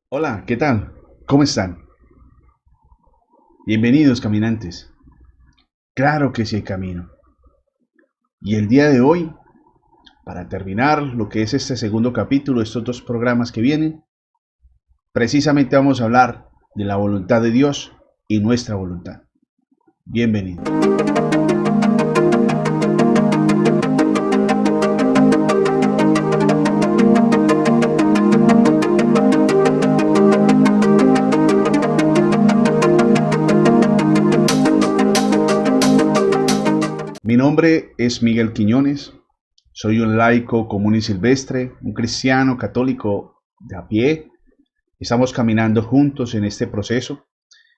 Hola, ¿qué tal? ¿Cómo están? Bienvenidos, caminantes. Claro que sí hay camino. Y el día de hoy, para terminar lo que es este segundo capítulo, estos dos programas que vienen, precisamente vamos a hablar de la voluntad de Dios y nuestra voluntad. Bienvenidos. Mi nombre es Miguel Quiñones. Soy un laico común y silvestre, un cristiano católico de a pie. Estamos caminando juntos en este proceso.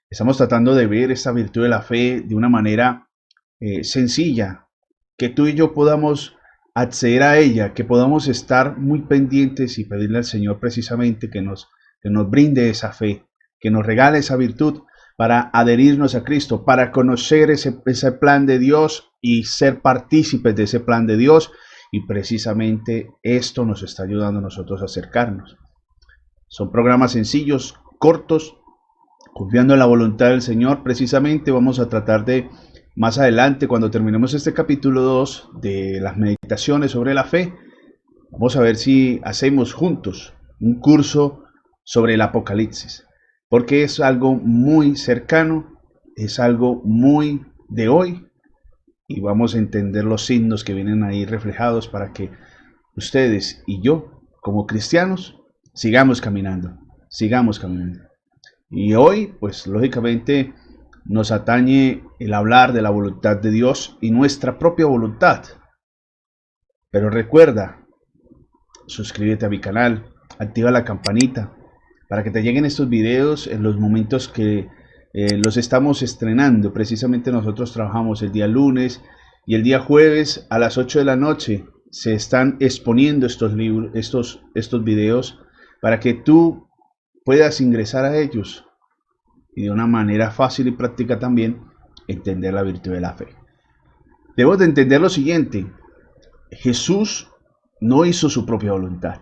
Estamos tratando de ver esta virtud de la fe de una manera sencilla, que tú y yo podamos acceder a ella, que podamos estar muy pendientes y pedirle al Señor precisamente que nos brinde esa fe, que nos regale esa virtud para adherirnos a Cristo, para conocer ese plan de Dios y ser partícipes de ese plan de Dios. Y precisamente esto nos está ayudando a nosotros a acercarnos. Son programas sencillos, cortos, confiando en la voluntad del Señor. Precisamente vamos a tratar de, más adelante, cuando terminemos este capítulo 2 de las meditaciones sobre la fe, vamos a ver si hacemos juntos un curso sobre el Apocalipsis, porque es algo muy cercano, es algo muy de hoy, y vamos a entender los signos que vienen ahí reflejados para que ustedes y yo, como cristianos, sigamos caminando, sigamos caminando. Y hoy, pues lógicamente, nos atañe el hablar de la voluntad de Dios y nuestra propia voluntad. Pero recuerda, suscríbete a mi canal, activa la campanita para que te lleguen estos videos en los momentos que los estamos estrenando. Precisamente nosotros trabajamos el día lunes y el día jueves a las 8 de la noche se están exponiendo estos videos para que tú puedas ingresar a ellos y de una manera fácil y práctica también entender la virtud de la fe. Debemos de entender lo siguiente: Jesús no hizo su propia voluntad.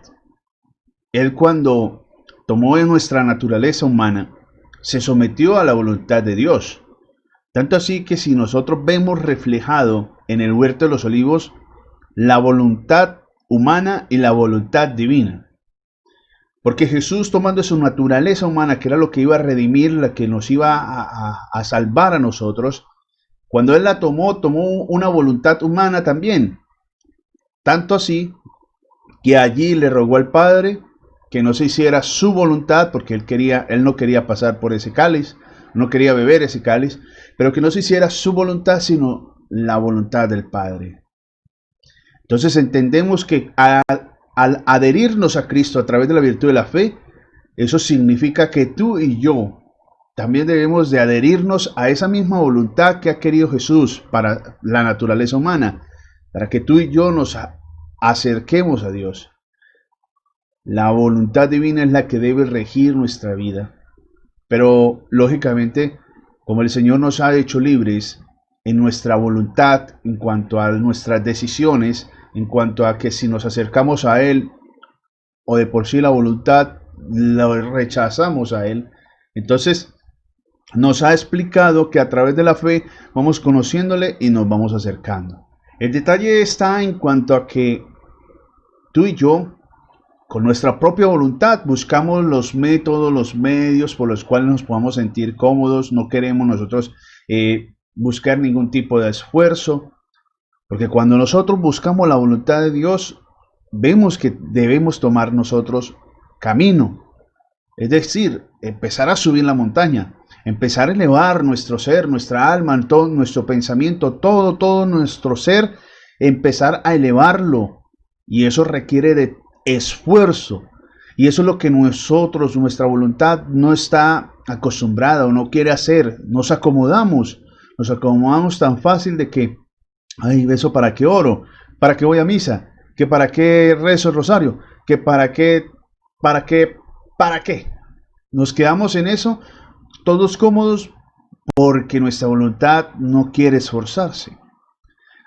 Él, cuando tomó en nuestra naturaleza humana, se sometió a la voluntad de Dios. Tanto así que si nosotros vemos reflejado en el huerto de los olivos la voluntad humana y la voluntad divina, porque Jesús, tomando su naturaleza humana, que era lo que iba a redimir, la que nos iba a salvar a nosotros, cuando Él la tomó una voluntad humana también. Tanto así que allí le rogó al Padre que no se hiciera su voluntad, porque Él no quería pasar por ese cáliz, no quería beber ese cáliz, pero que no se hiciera su voluntad, sino la voluntad del Padre. Entonces entendemos que al adherirnos a Cristo a través de la virtud de la fe, eso significa que tú y yo también debemos de adherirnos a esa misma voluntad que ha querido Jesús para la naturaleza humana, para que tú y yo nos acerquemos a Dios. La voluntad divina es la que debe regir nuestra vida. Pero lógicamente, como el Señor nos ha hecho libres en nuestra voluntad, en cuanto a nuestras decisiones, en cuanto a que si nos acercamos a Él o de por sí la voluntad lo rechazamos a Él, entonces nos ha explicado que a través de la fe vamos conociéndole y nos vamos acercando. El detalle está en cuanto a que tú y yo, con nuestra propia voluntad, buscamos los métodos, los medios por los cuales nos podamos sentir cómodos. No queremos nosotros buscar ningún tipo de esfuerzo, porque cuando nosotros buscamos la voluntad de Dios, vemos que debemos tomar nosotros camino. Es decir, empezar a subir la montaña, empezar a elevar nuestro ser, nuestra alma, todo nuestro pensamiento, todo nuestro ser, empezar a elevarlo. Y eso requiere de esfuerzo. Y eso es lo que nuestra voluntad no está acostumbrada o no quiere hacer. Nos acomodamos tan fácil de que, ay, ¿eso para qué oro? ¿Para qué voy a misa? ¿Que para qué rezo el rosario? ¿Que para qué? ¿Para qué? ¿Para qué? Nos quedamos en eso, todos cómodos, porque nuestra voluntad no quiere esforzarse.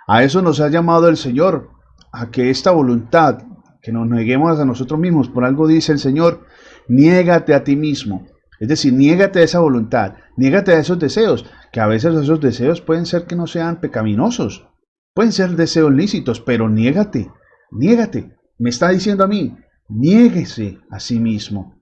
A eso nos ha llamado el Señor, a que esta voluntad, que nos neguemos a nosotros mismos. Por algo dice el Señor niégate a ti mismo. Es decir, niégate a esa voluntad, niégate a esos deseos, que a veces esos deseos pueden ser que no sean pecaminosos, pueden ser deseos lícitos, pero niégate, niégate. Me está diciendo a mí, niéguese a sí mismo.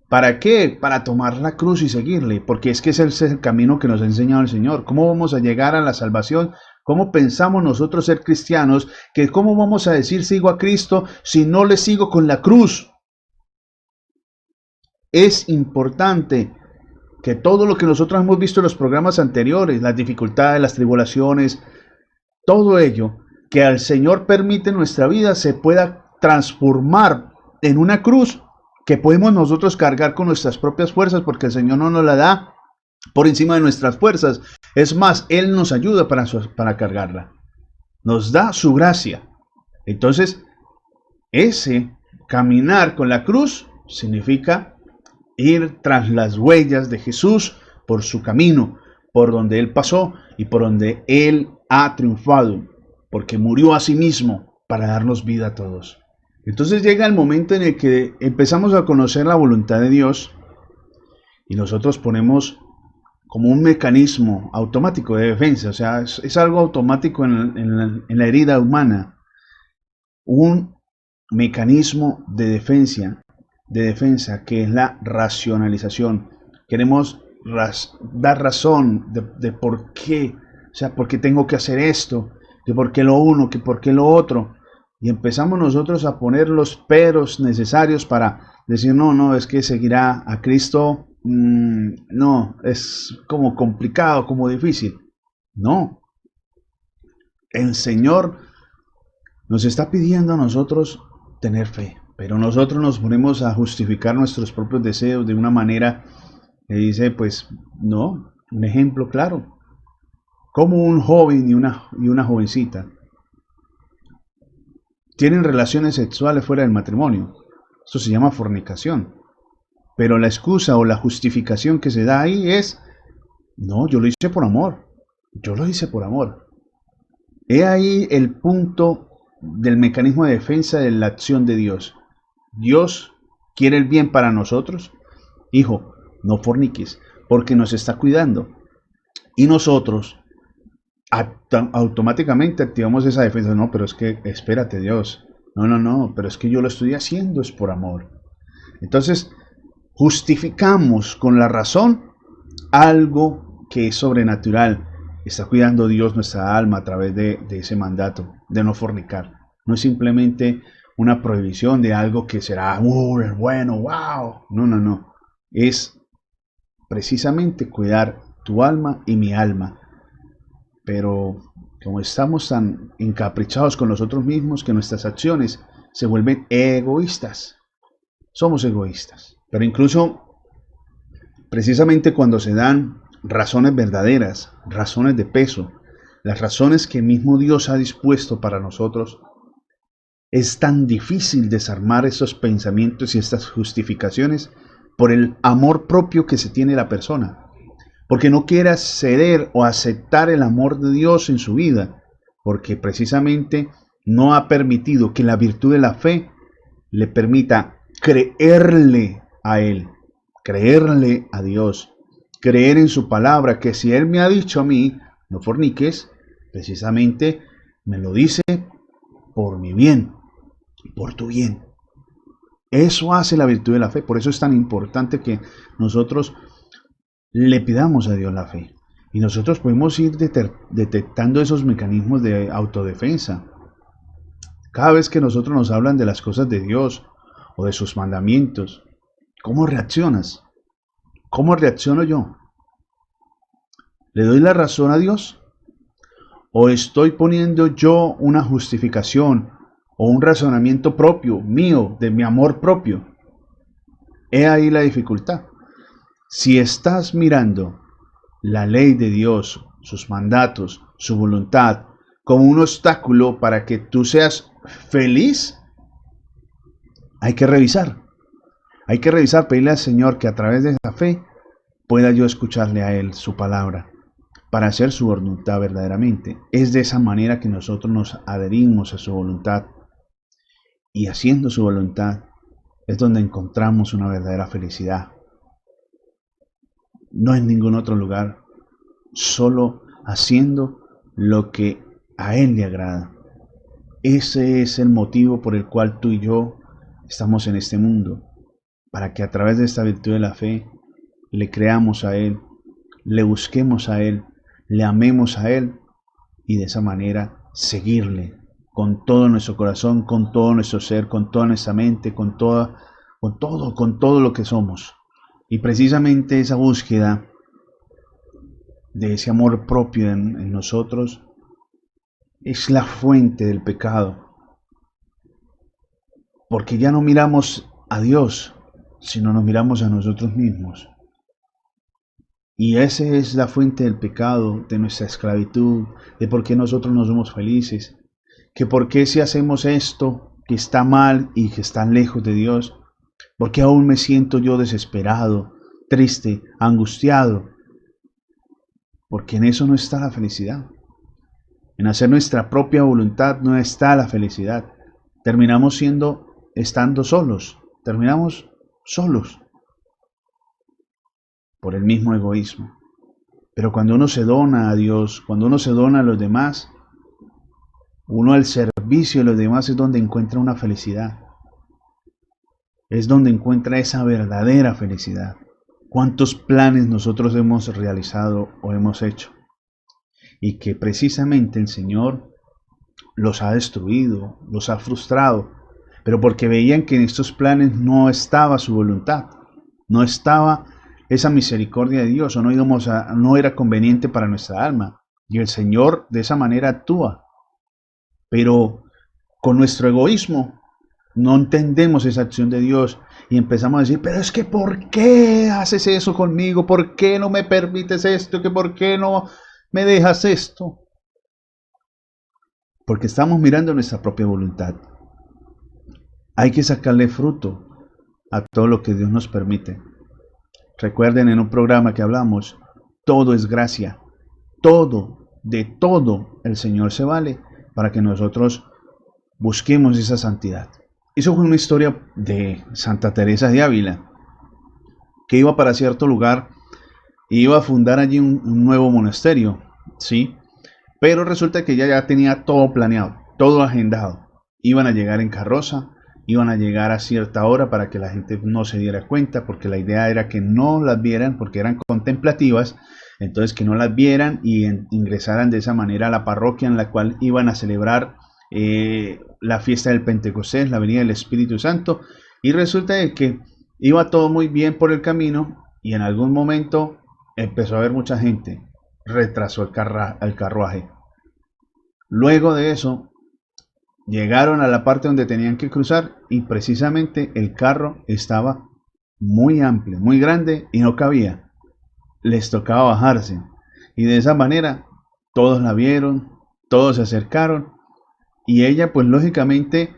¿Para qué? Para tomar la cruz y seguirle, porque es que ese es el camino que nos ha enseñado el Señor. ¿Cómo vamos a llegar a la salvación? ¿Cómo pensamos nosotros ser cristianos? Que ¿cómo vamos a decir sigo a Cristo si no le sigo con la cruz? Es importante que todo lo que nosotros hemos visto en los programas anteriores, las dificultades, las tribulaciones, todo ello que al Señor permite en nuestra vida se pueda transformar en una cruz que podemos nosotros cargar con nuestras propias fuerzas, porque el Señor no nos la da por encima de nuestras fuerzas. Es más, Él nos ayuda para cargarla. Nos da su gracia. Entonces, ese caminar con la cruz significa ir tras las huellas de Jesús por su camino, por donde Él pasó y por donde Él ha triunfado, porque murió a sí mismo para darnos vida a todos. Entonces llega el momento en el que empezamos a conocer la voluntad de Dios y nosotros ponemos como un mecanismo automático de defensa, o sea, es algo automático en la herida humana, un mecanismo de defensa que es la racionalización. Queremos dar razón de por qué, o sea, por qué tengo que hacer esto, de por qué lo uno, que por qué lo otro. Y empezamos nosotros a poner los peros necesarios para decir, no, es que seguirá a Cristo, no, es como complicado, como difícil. No, el Señor nos está pidiendo a nosotros tener fe, pero nosotros nos ponemos a justificar nuestros propios deseos de una manera que dice, pues no, un ejemplo claro, como un joven y una jovencita tienen relaciones sexuales fuera del matrimonio. Esto se llama fornicación. Pero la excusa o la justificación que se da ahí es, no, yo lo hice por amor. Yo lo hice por amor. He ahí el punto del mecanismo de defensa de la acción de Dios. Dios quiere el bien para nosotros. Hijo, no forniques, porque nos está cuidando. Y nosotros automáticamente activamos esa defensa. No, pero es que, espérate Dios. No, pero es que yo lo estoy haciendo, es por amor. Entonces, justificamos con la razón algo que es sobrenatural. Está cuidando Dios nuestra alma a través de ese mandato de no fornicar. No es simplemente una prohibición de algo que será bueno, wow. No. Es precisamente cuidar tu alma y mi alma. Pero como estamos tan encaprichados con nosotros mismos que nuestras acciones se vuelven egoístas. Somos egoístas. Pero incluso, precisamente cuando se dan razones verdaderas, razones de peso, las razones que mismo Dios ha dispuesto para nosotros, es tan difícil desarmar esos pensamientos y estas justificaciones por el amor propio que se tiene la persona. Porque no quiera ceder o aceptar el amor de Dios en su vida, porque precisamente no ha permitido que la virtud de la fe le permita creerle a Él, creerle a Dios, creer en su palabra, que si Él me ha dicho a mí, no forniques, precisamente me lo dice por mi bien, por tu bien. Eso hace la virtud de la fe, por eso es tan importante que nosotros le pidamos a Dios la fe. Y nosotros podemos ir detectando esos mecanismos de autodefensa. Cada vez que nosotros nos hablan de las cosas de Dios o de sus mandamientos, ¿cómo reaccionas? ¿Cómo reacciono yo? ¿Le doy la razón a Dios? ¿O estoy poniendo yo una justificación o un razonamiento propio, mío, de mi amor propio? He ahí la dificultad. Si estás mirando la ley de Dios, sus mandatos, su voluntad, como un obstáculo para que tú seas feliz, hay que revisar. Hay que revisar, pedirle al Señor que a través de esa fe pueda yo escucharle a Él su palabra para hacer su voluntad verdaderamente. Es de esa manera que nosotros nos adherimos a su voluntad y haciendo su voluntad es donde encontramos una verdadera felicidad. No en ningún otro lugar, solo haciendo lo que a Él le agrada. Ese es el motivo por el cual tú y yo estamos en este mundo, para que a través de esta virtud de la fe le creamos a Él, le busquemos a Él, le amemos a Él y de esa manera seguirle con todo nuestro corazón, con todo nuestro ser, con toda nuestra mente, con todo lo que somos. Y precisamente esa búsqueda de ese amor propio en nosotros es la fuente del pecado, porque ya no miramos a Dios, sino nos miramos a nosotros mismos. Y esa es la fuente del pecado, de nuestra esclavitud, de por qué nosotros no somos felices, que por qué si hacemos esto que está mal y que está lejos de Dios, por qué aún me siento yo desesperado, triste, angustiado, porque en eso no está la felicidad. En hacer nuestra propia voluntad no está la felicidad. Terminamos estando solos, terminamos solos por el mismo egoísmo. Pero cuando uno se dona a Dios, cuando uno se dona a los demás, uno al servicio de los demás es donde encuentra una felicidad. Es donde encuentra esa verdadera felicidad. ¿Cuántos planes nosotros hemos realizado o hemos hecho? Y que precisamente el Señor los ha destruido, los ha frustrado, pero porque veían que en estos planes no estaba su voluntad, no estaba esa misericordia de Dios, o no era conveniente para nuestra alma. Y el Señor de esa manera actúa. Pero con nuestro egoísmo no entendemos esa acción de Dios y empezamos a decir, pero es que ¿por qué haces eso conmigo? ¿Por qué no me permites esto? ¿Que por qué no me dejas esto? Porque estamos mirando nuestra propia voluntad. Hay que sacarle fruto a todo lo que Dios nos permite. Recuerden en un programa que hablamos, todo es gracia, de todo el Señor se vale para que nosotros busquemos esa santidad. Eso fue una historia de Santa Teresa de Ávila, que iba para cierto lugar y iba a fundar allí un nuevo monasterio, ¿sí? Pero resulta que ella ya tenía todo planeado, todo agendado. Iban a llegar en carroza, iban a llegar a cierta hora para que la gente no se diera cuenta, porque la idea era que no las vieran, porque eran contemplativas, entonces que no las vieran y ingresaran de esa manera a la parroquia en la cual iban a celebrar la fiesta del Pentecostés, la venida del Espíritu Santo. Y resulta de que iba todo muy bien por el camino y en algún momento empezó a haber mucha gente, retrasó el carruaje. Luego de eso llegaron a la parte donde tenían que cruzar y precisamente el carro estaba muy amplio, muy grande y no cabía. Les tocaba bajarse. Y de esa manera todos la vieron, todos se acercaron y ella pues lógicamente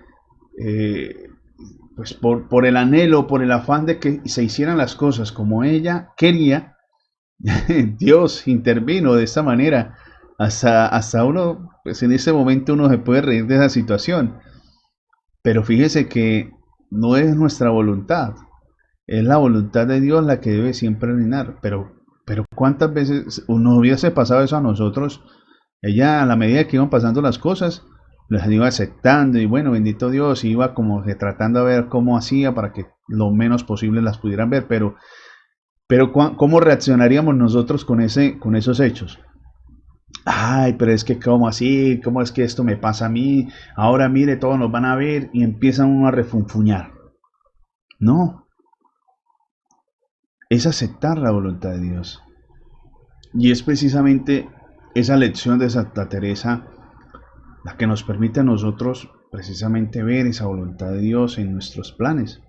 pues por el anhelo, por el afán de que se hicieran las cosas como ella quería, Dios intervino de esta manera. Hasta uno, pues en ese momento uno se puede reír de esa situación. Pero fíjese que no es nuestra voluntad, es la voluntad de Dios la que debe siempre reinar. Pero ¿cuántas veces nos hubiese pasado eso a nosotros? Ella, a la medida que iban pasando las cosas, las iba aceptando y bueno, bendito Dios, iba como que tratando a ver cómo hacía para que lo menos posible las pudieran ver. Pero ¿cómo reaccionaríamos nosotros con esos hechos? Ay, pero es que ¿cómo así? ¿Cómo es que esto me pasa a mí? Ahora mire, todos nos van a ver y empiezan uno a refunfuñar. No, es aceptar la voluntad de Dios. Y es precisamente esa lección de Santa Teresa la que nos permite a nosotros precisamente ver esa voluntad de Dios en nuestros planes.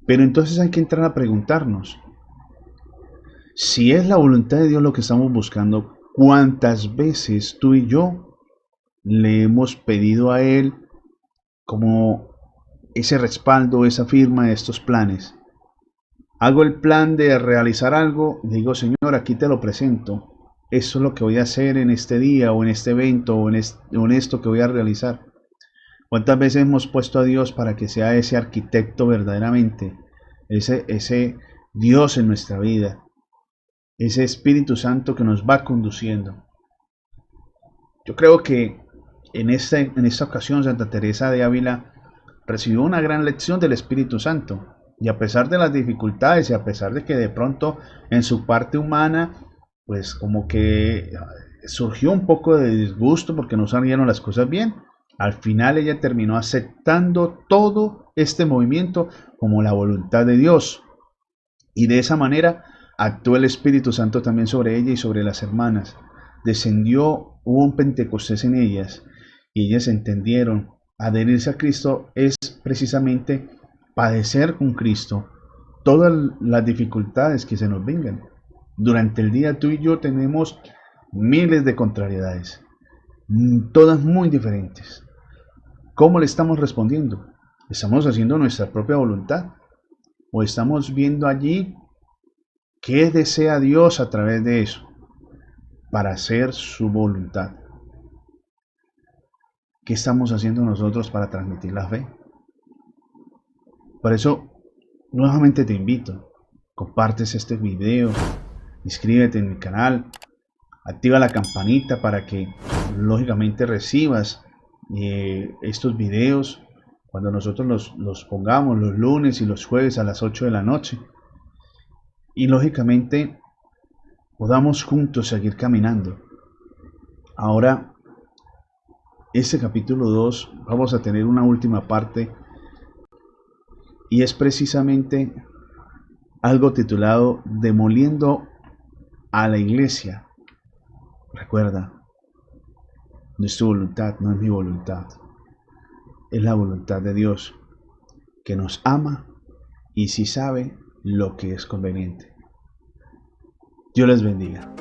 Pero entonces hay que entrar a preguntarnos, si es la voluntad de Dios lo que estamos buscando, ¿cuántas veces tú y yo le hemos pedido a Él como ese respaldo, esa firma de estos planes? Hago el plan de realizar algo, digo, Señor, aquí te lo presento. Eso es lo que voy a hacer en este día, o en este evento, o en esto que voy a realizar. ¿Cuántas veces hemos puesto a Dios para que sea ese arquitecto verdaderamente, ese Dios en nuestra vida, ese Espíritu Santo que nos va conduciendo? Yo creo que en esta ocasión Santa Teresa de Ávila recibió una gran lección del Espíritu Santo. Y a pesar de las dificultades y a pesar de que de pronto en su parte humana, pues como que surgió un poco de disgusto porque no salieron las cosas bien, al final ella terminó aceptando todo este movimiento como la voluntad de Dios. Y de esa manera actuó el Espíritu Santo también sobre ella y sobre las hermanas. Descendió, hubo un Pentecostés en ellas y ellas entendieron, adherirse a Cristo es precisamente padecer con Cristo todas las dificultades que se nos vengan. Durante el día tú y yo tenemos miles de contrariedades, todas muy diferentes. ¿Cómo le estamos respondiendo? ¿Estamos haciendo nuestra propia voluntad? ¿O estamos viendo allí qué desea Dios a través de eso para hacer su voluntad? ¿Qué estamos haciendo nosotros para transmitir la fe? Por eso, nuevamente te invito, compartes este video, inscríbete en mi canal, activa la campanita para que lógicamente recibas estos videos cuando nosotros los pongamos los lunes y los jueves a las 8 de la noche. Y lógicamente podamos juntos seguir caminando. Ahora, este capítulo 2 vamos a tener una última parte y es precisamente algo titulado Demoliendo a la iglesia. Recuerda, no es tu voluntad, no es mi voluntad. Es la voluntad de Dios, que nos ama y sí sabe lo que es conveniente. Dios les bendiga.